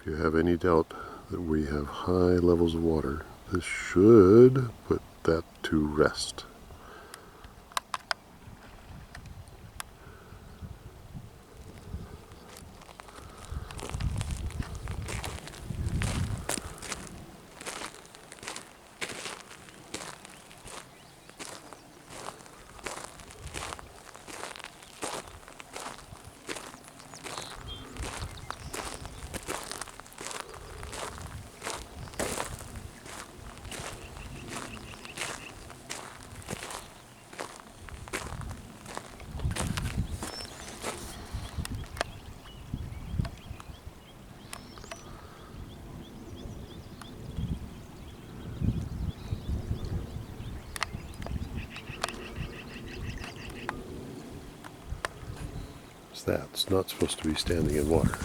If you have any doubt that we have high levels of water, this should put that to rest. That's not supposed to be standing in water.